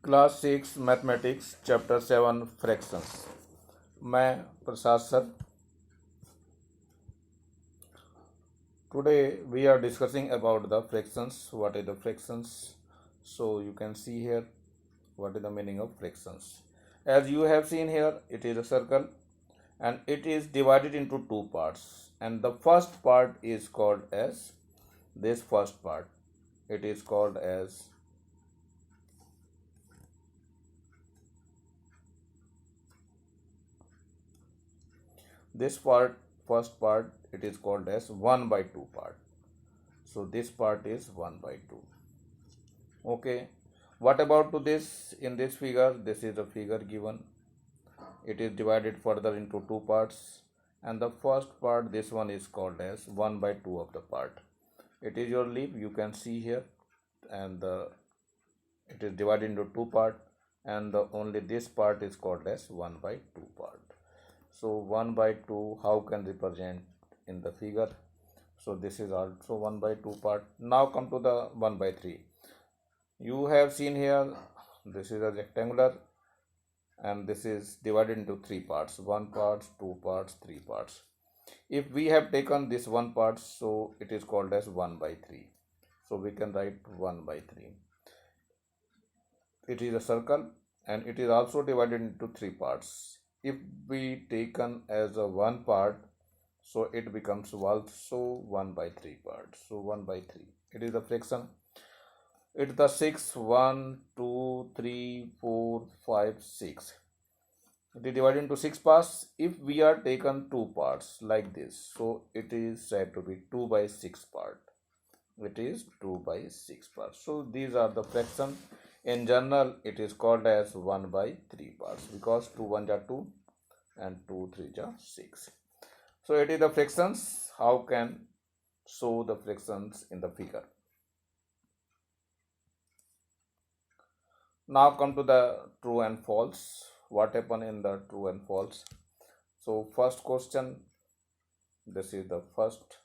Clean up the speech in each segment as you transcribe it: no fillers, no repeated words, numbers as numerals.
Class 6 mathematics chapter 7 fractions. मैं Prasad sir. Today we are discussing about the fractions. What is the fractions? So you can see here what is the meaning of fractions. As you have seen here, it is a circle and it is divided into two parts, and the first part is called as this first part. It is called as this part, first part, it is called as 1 by 2 part. So this part is 1 by 2. Okay, what about to this? In this figure, this is a figure given. It is divided further into two parts, and the first part, this one is called as 1 by 2 of the part. It is your leaf, you can see here, and it is divided into two part, and only this part is called as 1 by 2 part. So 1 by 2, how can represent in the figure? So this is also 1 by 2 part. Now come to the 1 by 3. You have seen here, this is a rectangular, and this is divided into three parts: one part, two parts, three parts. If we have taken this one part, so it is called as 1 by 3. So we can write 1 by 3. It is a circle and it is also divided into three parts. If we taken as a one part, so it becomes also 1 by 3 part. So 1 by 3. It is a fraction. It's the 6, 1, 2, 3, 4, 5, 6. It is divided into 6 parts. If we are taken two parts like this, so it is said to be 2 by 6 part. It is 2 by 6 parts. So these are the fractions. In general, it is called as 1 by 3 parts because 2 1 are 2 and 2 3 are 6. So it is the fractions. How can show the fractions in the figure? Now come to the true and false. What happened in the true and false? So first question, this is the first,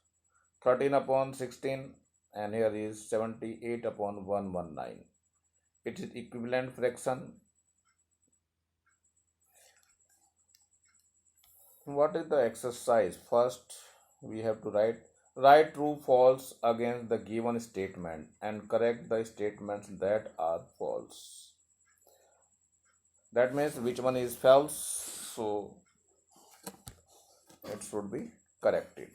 13 upon 16, and here is 78 upon 119. It is equivalent fraction. What is the exercise? First we have to write true false against the given statement and correct the statements that are false. That means which one is false, so it should be corrected.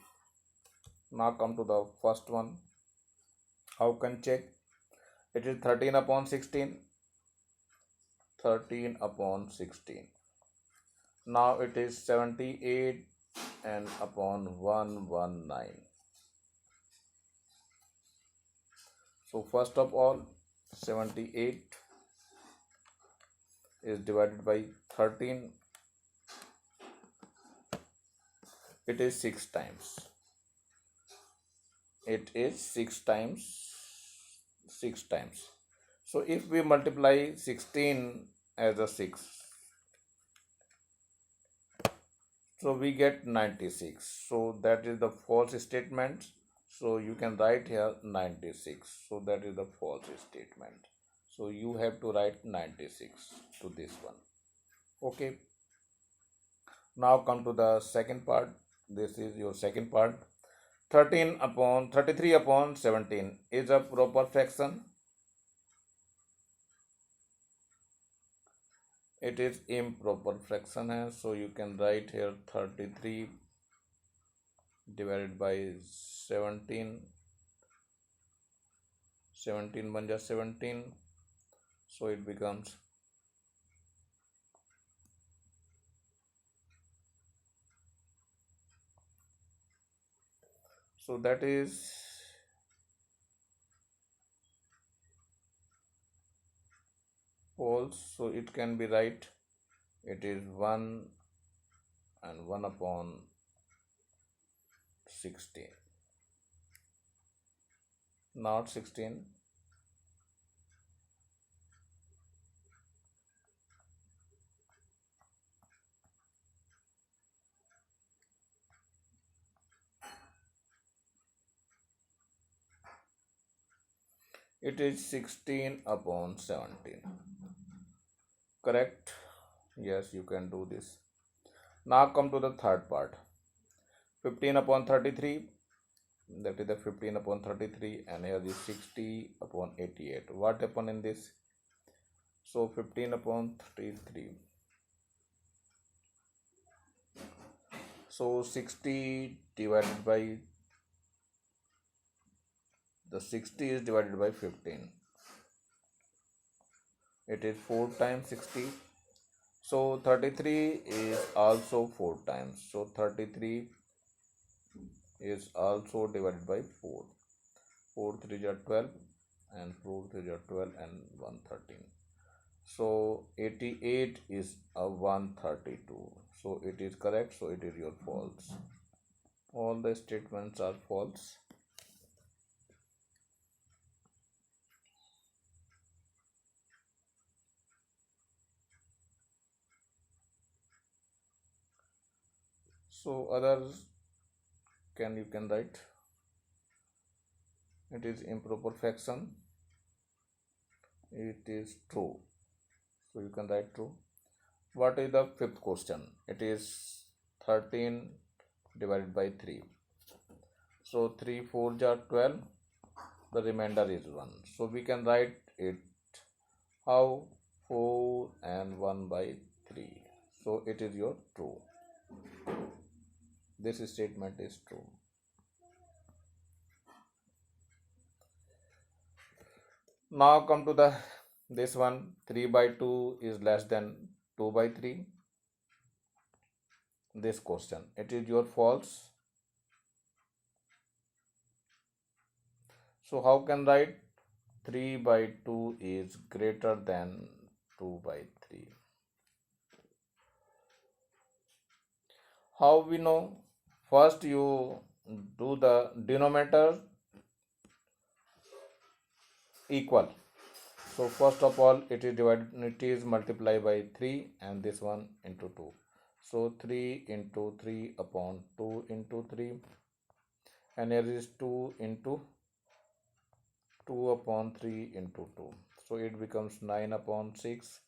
Now come to the first one. How can check? It is 13 upon 16. 13 upon 16. Now it is 78 and upon 119. So first of all, 78 is divided by 13. It is 6 times. It is 6 times. 6 times. So if we multiply 16 as a 6, so we get 96. So that is the false statement. So you can write here 96. So that is the false statement. So you have to write 96 to this one. Okay. Now come to the second part. This is your second part. 33 upon 17 is a proper fraction. It is improper fraction hai, so you can write here 33 divided by 17. 17 1 17, so it becomes so that is false. So it can be right. It is 1 and 1 upon 16, not 16. It is 16 upon 17. Correct? Yes, you can do this. Now come to the third part. 15 upon 33, that is the 15 upon 33, and here is 60 upon 88. What happened in this? So 15 upon 33. So 60 divided by, the 60 is divided by 15. It is 4 times 60. So 33 is also 4 times. So 33 is also divided by 4. 4 3 are 12 and 4 3 are 12 and 113. So 88 is a 132. So it is correct. So it is your false. All the statements are false. So others you can write. It is improper fraction. It is true. So you can write true. What is the fifth question? It is 13 divided by 3. So 3 4 are 12. The remainder is 1. So we can write it how 4 and 1 by 3. So it is your true. This statement is true. Now come to the this one. 3 by 2 is less than 2 by 3. This question, it is your false. So how can write 3 by 2 is greater than 2 by 3? How we know? First you do the denominator equal. So first of all it is multiplied by 3 and this one into 2. So 3 into 3 upon 2 into 3, and here is 2 into 2 upon 3 into 2. So it becomes 9 upon 6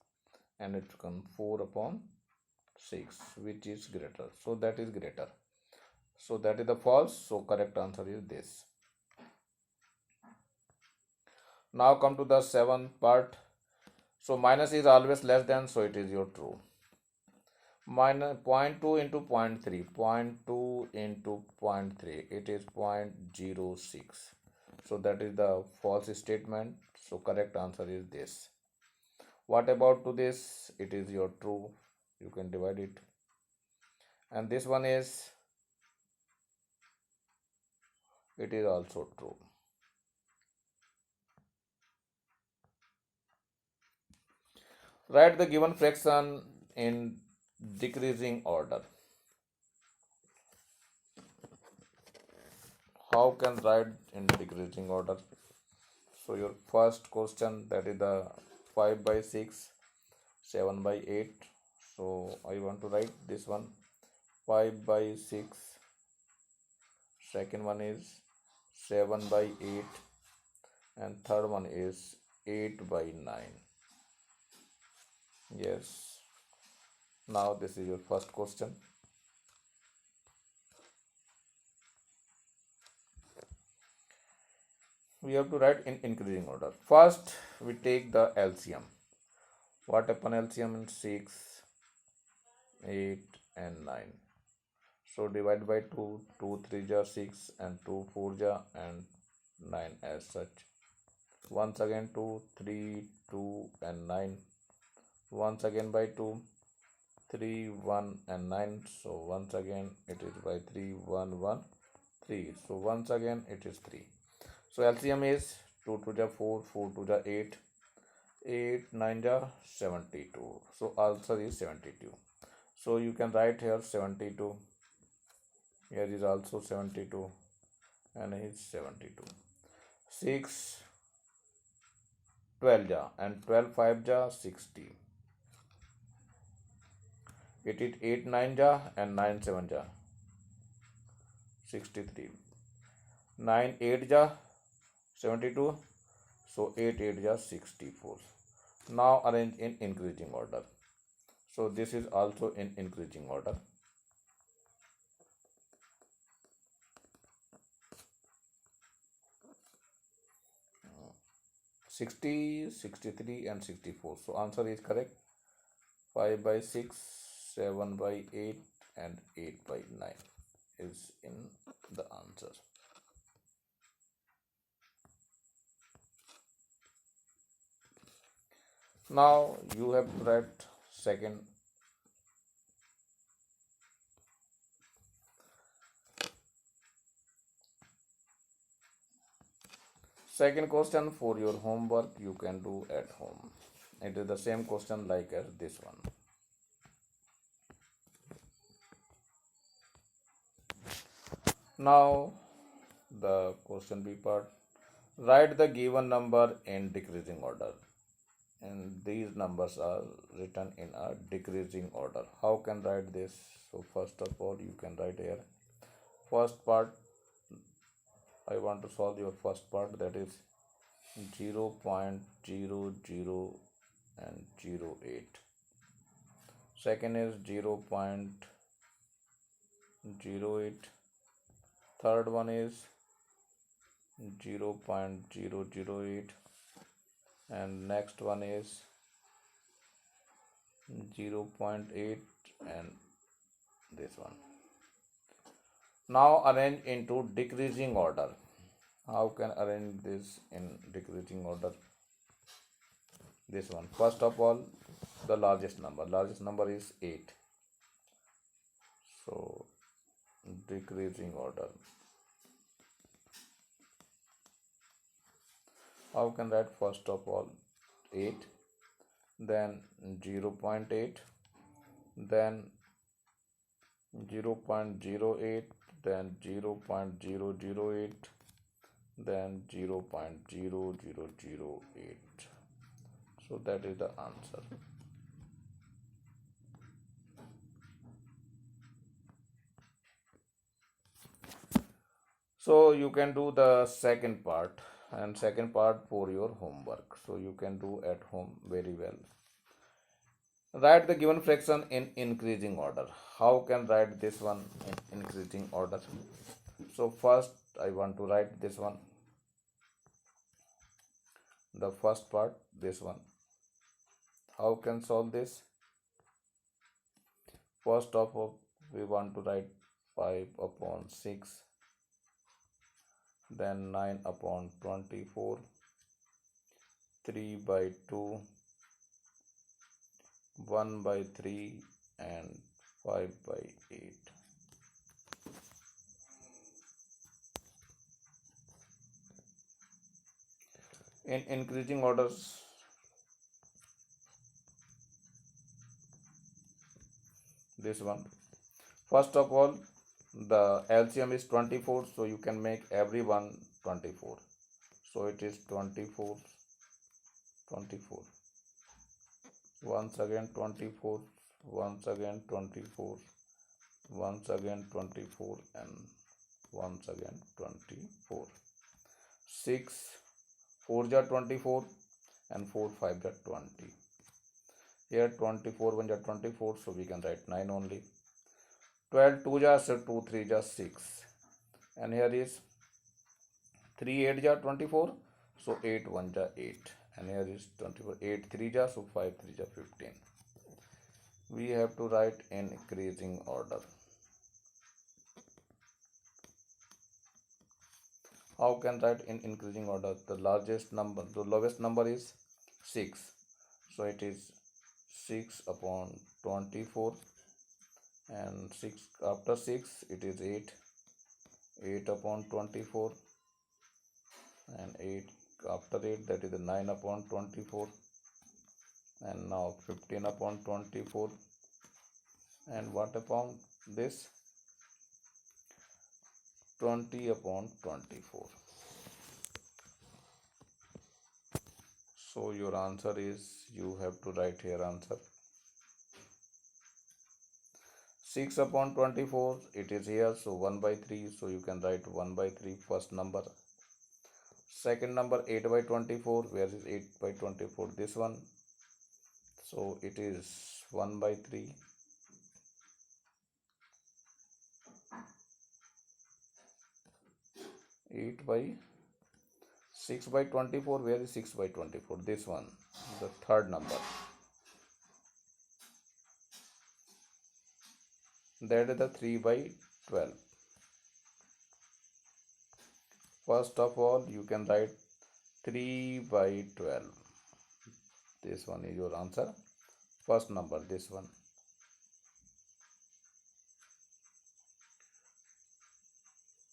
and it becomes 4 upon 6, which is greater. So that is greater. So that is the false. So correct answer is this. Now come to the seventh part. So minus is always less than, so it is your true. Minus 0.2 into 0.3, 0.2 into 0.3, it is 0.06. So that is the false statement. So correct answer is this. What about to this? It is your true. You can divide it. And this one is, it is also true. Write the given fraction in decreasing order. How can write in decreasing order? So your first question, that is the 5 by 6, 7 by 8. So I want to write this one 5 by 6. Second one is 7 by 8. And third one is 8 by 9. Yes. Now this is your first question. We have to write in increasing order. First we take the LCM. What happen LCM in 6, 8 and 9. So divide by 2, 2 3 ja 6 and 2 4 ja and 9 as such. Once again 2, 3, 2 and 9. Once again by 2, 3, 1 and 9. So once again it is by 3, 1, 1, 3. So once again it is 3. So LCM is 2 2 ja 4, 4 2 ja 8, 8 9 ja 72. So answer is 72. So you can write here 72. Here is also 72 and here is 72. 6 12 ja and 12 5 ja 60. It is 8 9 ja and 9 7 ja 63. 9 8 ja 72. So 8 8 ja 64. Now arrange in increasing order. So this is also in increasing order. 60, 63 and 64. So answer is correct. 5 by 6, 7 by 8 and 8 by 9 is in the answer. Now you have to write second question for your homework. You can do at home. It is the same question like as this one. Now the question B part. Write the given number in decreasing order. And these numbers are written in a decreasing order. How can write this? So first of all, you can write here. First part, I want to solve your first part, that is 0.00 and 08. Second is 0.08. Third one is 0.008 and next one is 0.8 and this one. Now arrange into decreasing order. How can arrange this in decreasing order? This one. First of all, the largest number is 8. So decreasing order. How can write first of all 8, then 0.8, then 0.08, then 0.008, then 0.0008. So that is the answer. So you can do the second part and second part for your homework. So you can do at home very well. Write the given fraction in increasing order. How can write this one in increasing order? So first I want to write this one. The first part, this one. How can solve this? First of all, we want to write 5 upon 6, then 9 upon 24, 3 by 2, 1 by 3 and 5 by 8. In increasing orders, this one. First of all, the LCM is 24, so you can make every one 24. So it is 24, 24. Once again 24, once again 24, once again 24 and once again 24. 6 4 ja 24 and 4 5 ja 20. Here 24 1 ja 24, so we can write 9 only. 12 2 ja, so 2 3 ja 6, and here is 3 8 ja 24, so 8 1 ja 8, and here is 24. 8 3 ja, so 5 3 ja 15. We have to write in increasing order. How can write in increasing order? The lowest number is 6, so it is 6 upon 24, and 6 after 6 it is 8 upon 24, and 8 after 8, that is 9 upon 24, and now 15 upon 24, and what upon this? 20 upon 24. So your answer is, you have to write here answer 6 upon 24, it is here, so 1 by 3, so you can write 1 by 3 first number. Second number 8 by 24, where is 8 by 24? This one. So it is 1 by 3. 8 by 6 by 24. Where is 6 by 24? This one, the third number. That is the 3 by 12. First of all, you can write 3 by 12. This one is your answer. First number, this one.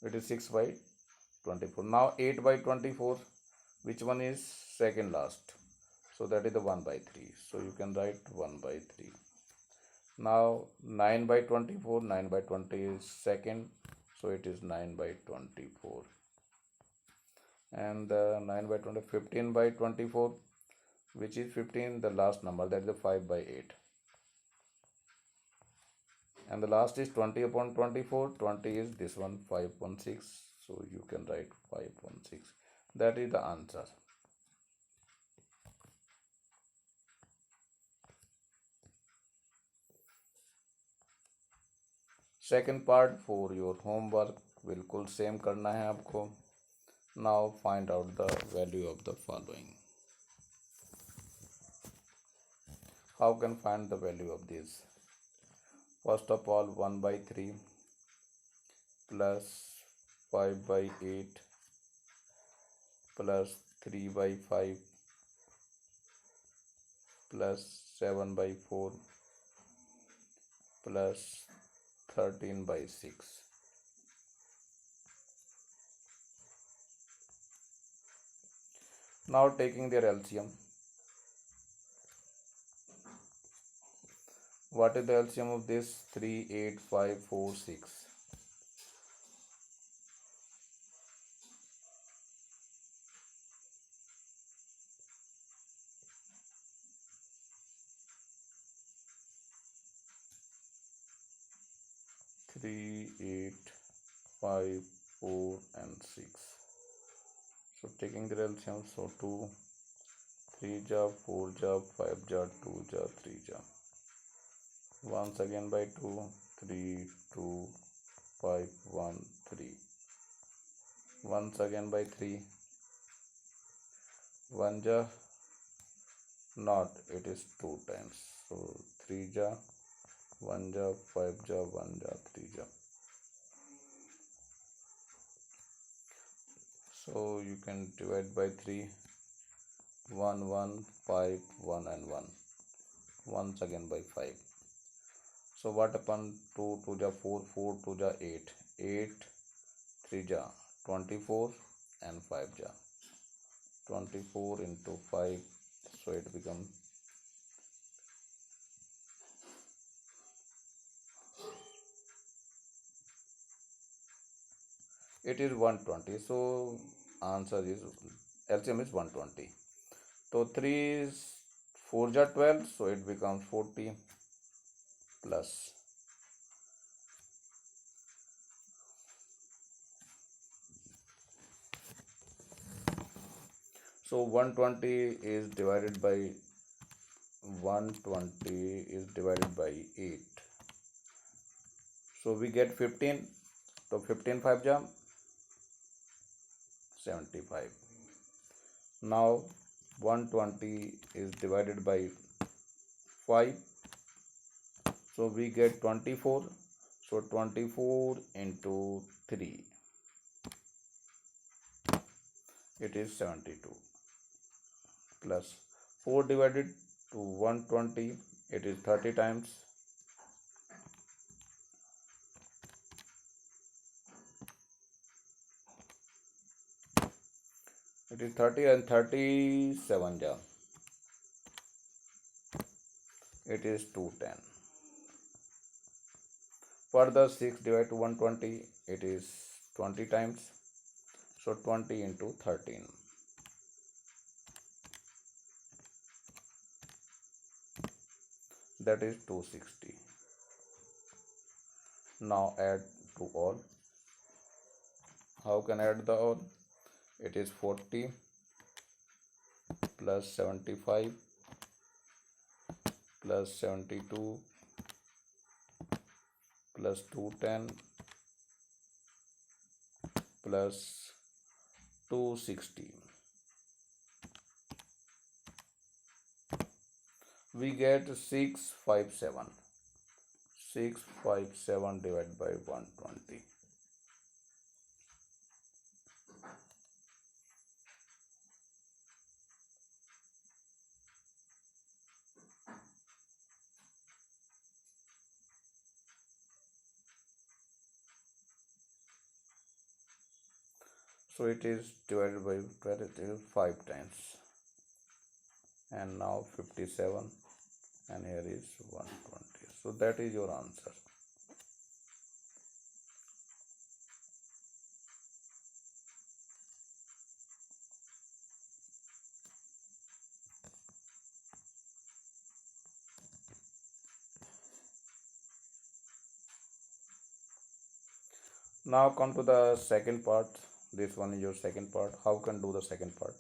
It is 6 by 24. Now 8 by 24. Which one is second last? So that is the 1 by 3. So you can write 1 by 3. Now 9 by 24. 9 by 20 is second. So it is 9 by 24. And 9 by 20, 15 by 24. Which is 15, the last number, that is the 5 by 8. And the last is 20 upon 24. 20 is this one, 5.6. So you can write 5.6. That is the answer. Second part for your homework बिल्कुल same करना है आपको. Now find out the value of the following. How can find the value of this? First of all 1 by 3 plus 5 by 8 plus 3 by 5 plus 7 by 4 plus 13 by 6. Now taking their LCM. What is the LCM of this? 3, 8, 5, 4, 6. Three, 8, 5, 4 and 6. So taking the LCM, so 2, 3 ja, 4 ja, 5 ja, 2 ja, 3 ja. Once again by 2, 3, 2, 5, 1, 3. Once again by 3, 1 ja, not, it is 2 times. So 3 ja, 1 ja, 5 ja, 1 ja, 3 ja. So you can divide by 3, 1, 1, 5, 1 and 1. Once again by 5. So what happened? 2, 2 ja 4, 4, 2 ja 8, 8, 3 ja 24 and 5 ja 24 into 5. So it becomes it is 120. So answer is LCM is 120. So 3 is 4 ja 12. So it becomes 40 plus. So 120 is divided by 8. So we get 15. So 15 5 ja 75. Now 120 is divided by 5. So we get 24. So 24 into 3. It is 72. Plus 4 divided to 120. It is 30 times. It is 30 and 37 ja. It is 210. Further 6 divided to 120. It is 20 times. So 20 into 13. That is 260. Now add to all. How can I add the all? It is 40 plus 75 plus 72 plus 210 plus 260. We get 657. 657 divided by 120. So it is divided by 5 times. And now 57, and here is 120. So that is your answer. Now come to the second part. This one is your second part. How can do the second part?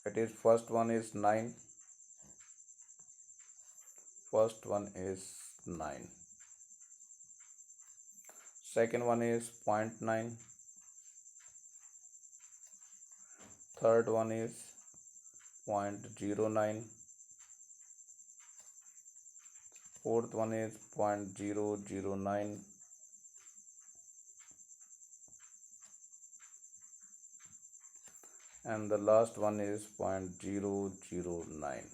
It is first one is 9. First one is 9. Second one is 0.9. Third one is 0.09. Fourth one is 0.009. And the last one is 0.009.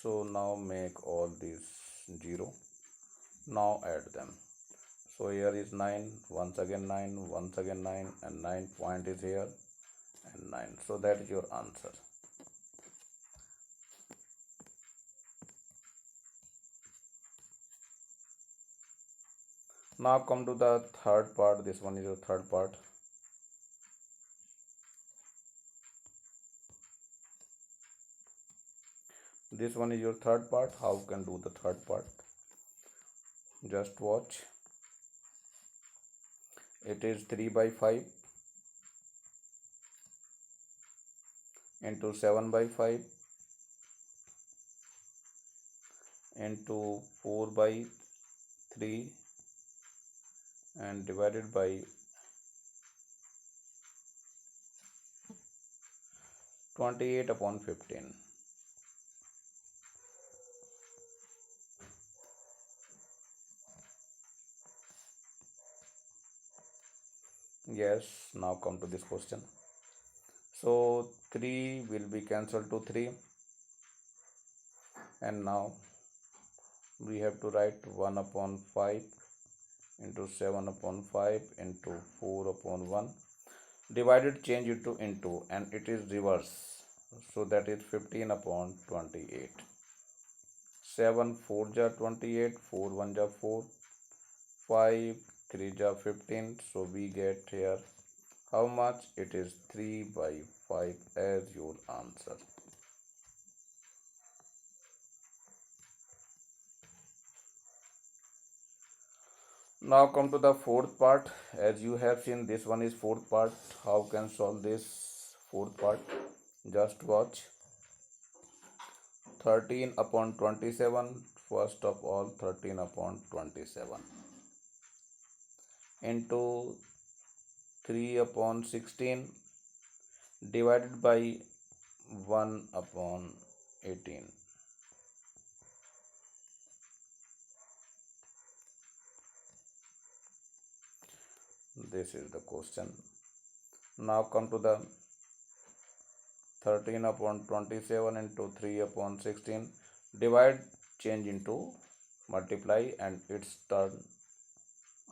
So now make all these 0. Now add them. So here is 9, once again 9, once again 9, and 9 point is here, and 9. So that is your answer. Now come to the third part. This one is your third part. This one is your third part. How can do the third part? Just watch. It is 3 by 5 into 7 by 5 into 4 by 3 and divided by 28 upon 15. Yes, now come to this question. So 3 will be cancelled to 3, and now we have to write 1 upon 5 into 7 upon 5 into 4 upon 1. Divided change it to into, and it is reverse. So that is 15 upon 28. 7 4 ja 28, 4 1 ja 4, 5 3 ja 15. So we get here how much? It is 3 by 5 as your answer. Now come to the fourth part. As you have seen, this one is fourth part. How can solve this fourth part? Just watch. 13 upon 27. First of all, 13 upon 27 into 3 upon 16 divided by 1 upon 18. This is the question. Now come to the 13 upon 27 into 3 upon 16. Divide, change into multiply, and its turn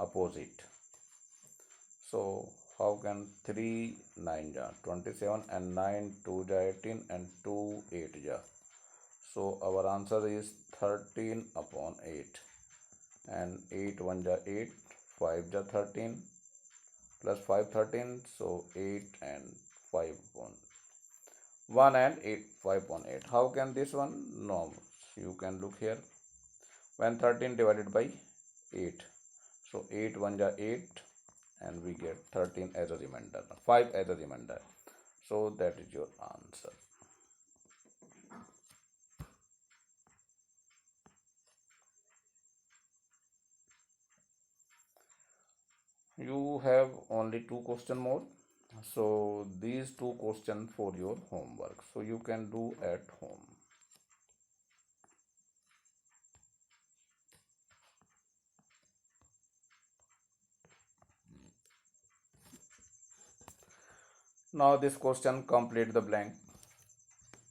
opposite. So how can 3 9 ja 27 and 9 2 ja 18 and 2 8 ja. So our answer is 13 upon 8, and 8 1 ja 8, 5 ja 13 plus 5 13. So 8 and 5 upon 1 and 8 5 upon 8. How can this one? No, you can look here. When 13 divided by 8, so 8 1 ja 8 and we get 13 as a remainder, 5 as a remainder. So that is your answer. You have only 2 questions more. So these 2 questions for your homework. So you can do at home. Now this question, complete the blank.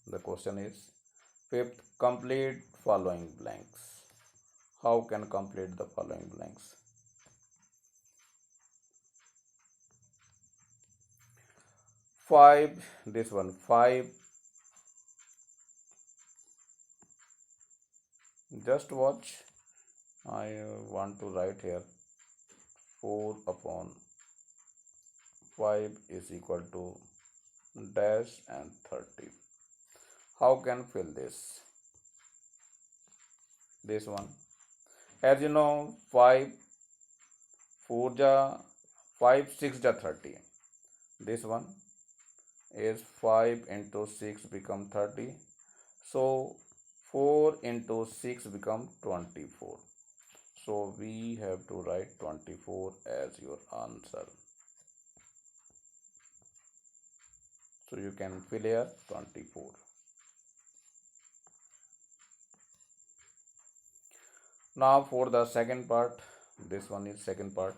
The question is fifth, complete following blanks. How can complete the following blanks? 5, this one 5. Just watch. I want to write here 4 upon 5 is equal to dash and 30. How can fill this? This one. As you know, 5 4 ja 5 6 ja 30. This one is 5 into 6 become 30. So 4 into 6 become 24. So we have to write 24 as your answer. So you can fill here 24. Now for the second part, this one is second part.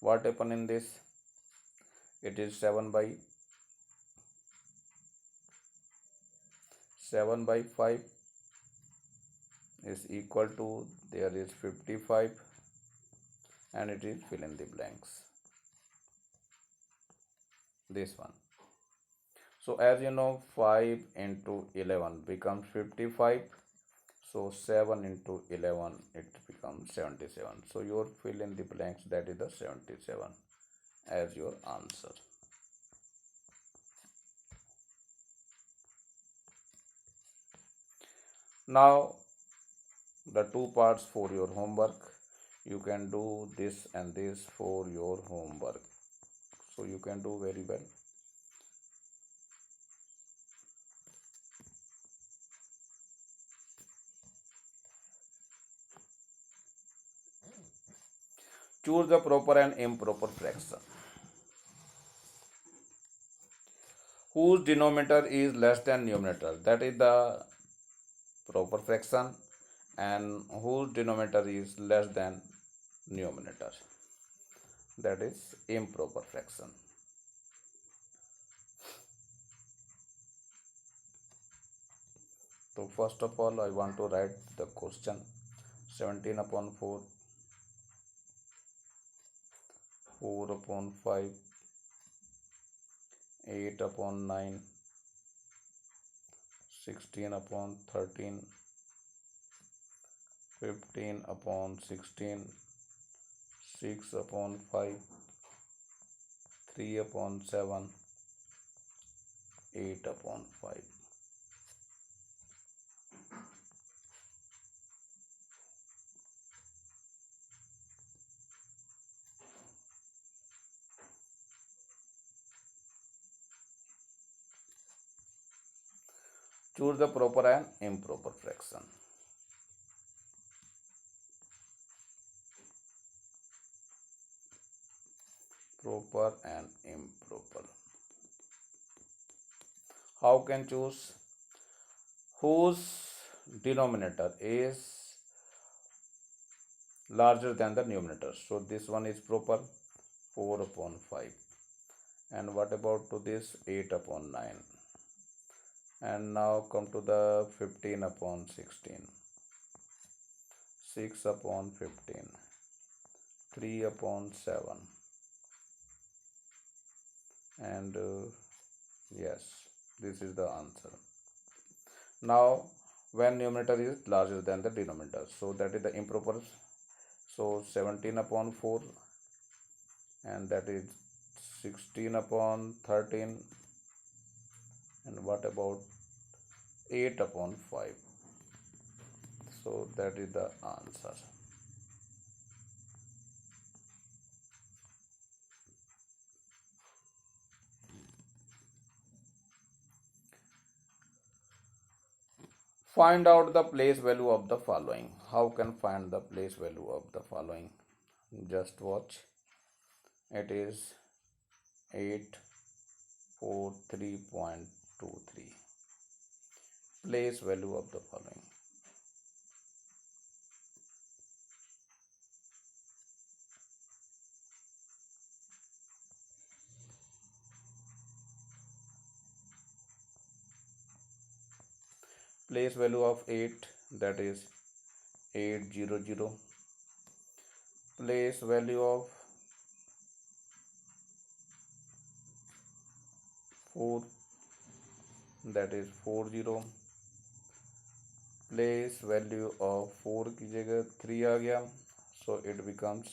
What happened in this? It is 7 by 5 is equal to, there is 55, and it is fill in the blanks. This one. So as you know, 5 into 11 becomes 55. So 7 into 11, it becomes 77. So your fill in the blanks, that is the 77 as your answer. Now the 2 parts for your homework. You can do this and this for your homework. So you can do very well. Choose the proper and improper fraction whose denominator is less than numerator. That is the proper fraction, and whose denominator is less than numerator. That is improper fraction. So first of all, I want to write the question. 17 upon 4, 4 upon 5, 8 upon 9, 16 upon 13, 15 upon 16, 6 upon 5, 3 upon 7, 8 upon 5. Choose the proper and improper fraction. Proper and improper. How can choose? Whose denominator is larger than the numerator? So this one is proper, 4 upon 5. And what about to this? 8 upon 9. And now come to the 15 upon 16, 6 upon 15, 3 upon 7, and yes, this is the answer. Now when numerator is larger than the denominator, so that is the improper. So 17 upon 4, and that is 16 upon 13, and what about 8 upon 5? So that is the answer. Find out the place value of the following. How can find the place value of the following? Just watch. It is 843.23. Place value of the following. Place value of 8, that is 800. Place value of 4, that is 40. Place value of 4 की जगह 3 आ गया, so it becomes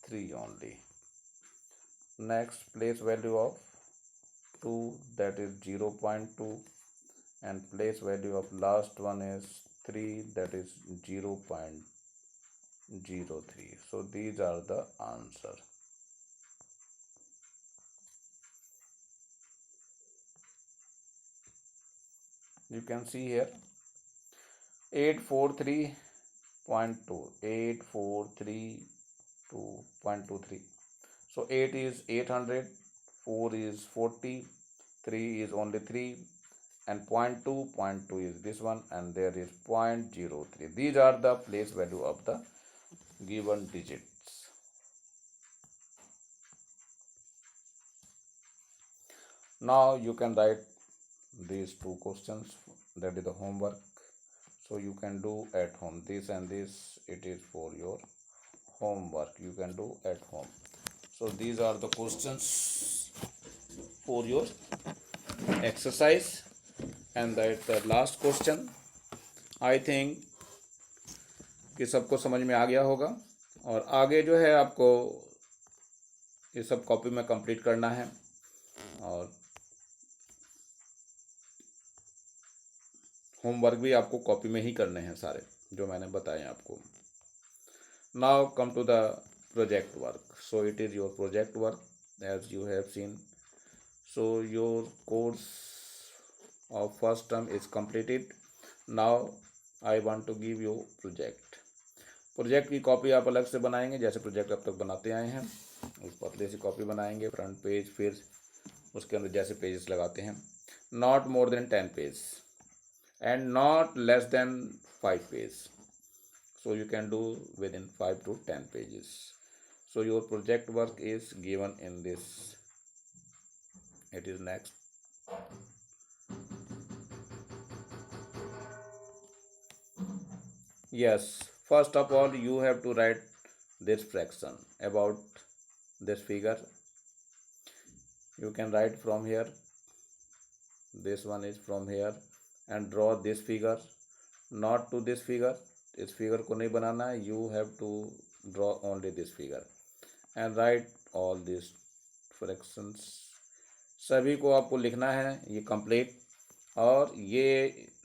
3 only. Next, place value of 2, that is 0.2, and place value of last one is 3, that is 0.03. So these are the answer. You can see here 843.2, 843.23. So 8 is 800, 4 is 40, 3 is only 3, and 0.2 is this one, and there is 0.03. These are the place value of the given digits. Now you can write these two questions, that is the homework. So you can do at home. This and this, it is for your homework. You can do at home. So these are the questions for your exercise. And that the last question, I think कि सबको समझ में आ गया होगा. और आगे जो है आपको ये सब कॉपी में कंप्लीट करना है, और होमवर्क भी आपको कॉपी में ही करने हैं सारे जो मैंने बताए आपको. Now come to the project work. So it is your project work as you have seen. So your course of first term is completed. Now I want to give you project. Project की copy आप अलग से बनाएंगे, जैसे project अब तक बनाते आए हैं. उस पतले सी कॉपी बनाएंगे, फ्रंट पेज, फिर उसके अंदर जैसे पेजेस लगाते हैं. Not more than 10 page and not less than 5 pages. So you can do within 5 to 10 pages. So your project work is given in this. It is next. Yes, first of all you have to write this fraction about this figure. You can write from here. This one is from here. And draw this figure, not to this figure. इस figure को नहीं बनाना है. You have to draw only this figure and write all these fractions. सभी को आपको लिखना है ये कंप्लीट. और ये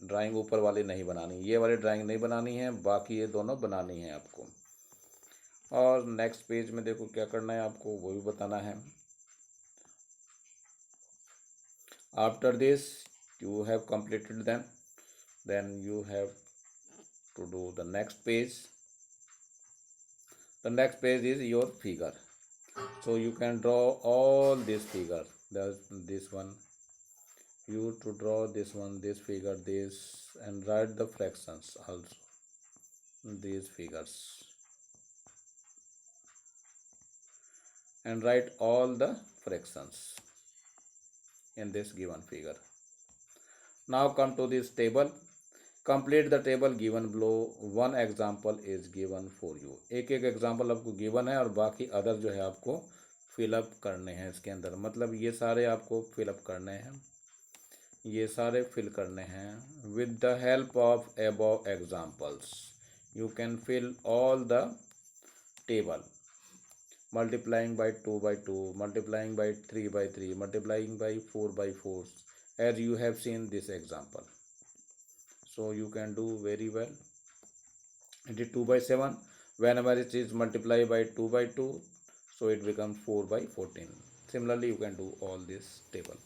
ड्राइंग ऊपर वाली नहीं बनानी, ये वाली ड्राइंग नहीं बनानी है, बाकी ये दोनों बनानी है आपको. और नेक्स्ट पेज में देखो क्या करना है आपको, वो भी बताना है. After this you have completed them, then you have to do the next page. The next page is your figure. So you can draw all this figure. This one, you to draw this one, this figure, this, and write the fractions also, these figures, and write all the fractions in this given figure. Now come to this table. Complete the table given below. One example is given for you. एक एक example आपको given है और बाकी other जो है आपको fill up करने हैं इसके अंदर. मतलब ये सारे आपको फिलअप करने हैं, ये सारे फिल करने हैं. With the help of above examples you can fill all the table. Multiplying by 2 by 2, multiplying by 3 by 3, multiplying by 4 by 4, as you have seen this example. So you can do very well. It is 2 by 7. Whenever it is multiplied by 2 by 2, so it becomes 4 by 14. Similarly you can do all this table.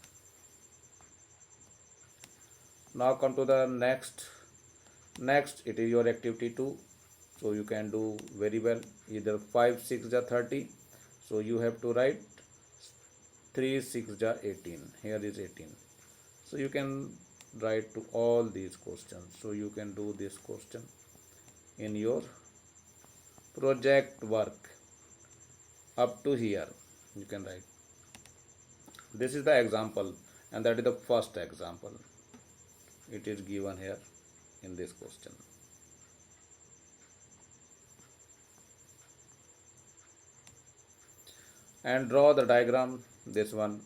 Now come to the next it is your activity 2. So you can do very well, either 5 6 ja 30. So you have to write 3 6 ja 18. Here is 18. So you can write to all these questions. So you can do this question in your project work. Up to here you can write. This is the example, and that is the first example. It is given here in this question. And draw the diagram, this one,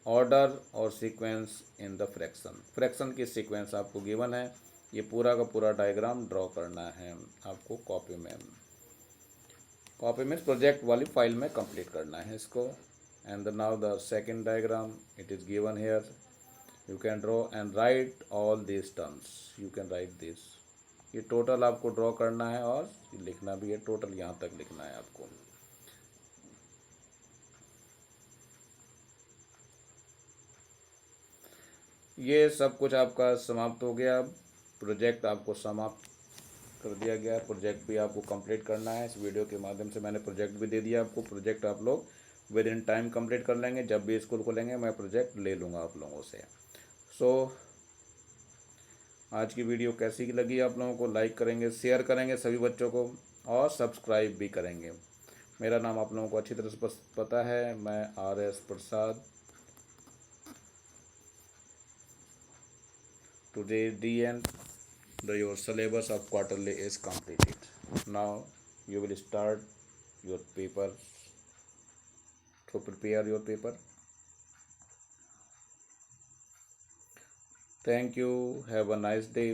order और sequence in the fraction. Fraction की sequence आपको given है, ये पूरा का पूरा diagram draw करना है आपको कॉपी में प्रोजेक्ट वाली फाइल में कंप्लीट करना है इसको. And now the second diagram, it is given here. You can draw and right all this terms. You can write this. ये टोटल आपको ड्रॉ करना है और लिखना भी है, टोटल यहाँ तक लिखना है आपको. ये सब कुछ आपका समाप्त हो गया. प्रोजेक्ट आपको समाप्त कर दिया गया. प्रोजेक्ट भी आपको कंप्लीट करना है. इस वीडियो के माध्यम से मैंने प्रोजेक्ट भी दे दिया आपको. प्रोजेक्ट आप लोग विद इन टाइम कंप्लीट कर लेंगे. जब भी स्कूल खोलेंगे मैं प्रोजेक्ट ले लूँगा आप लोगों से. सो आज की वीडियो कैसी लगी आप लोगों को, लाइक करेंगे, शेयर करेंगे सभी बच्चों को, और सब्सक्राइब भी करेंगे. मेरा नाम आप लोगों को अच्छी तरह से पता है, मैं RS Prasad. Today the end, your syllabus of quarterly is completed. Now you will start your paper, to prepare your paper. Thank you. Have a nice day.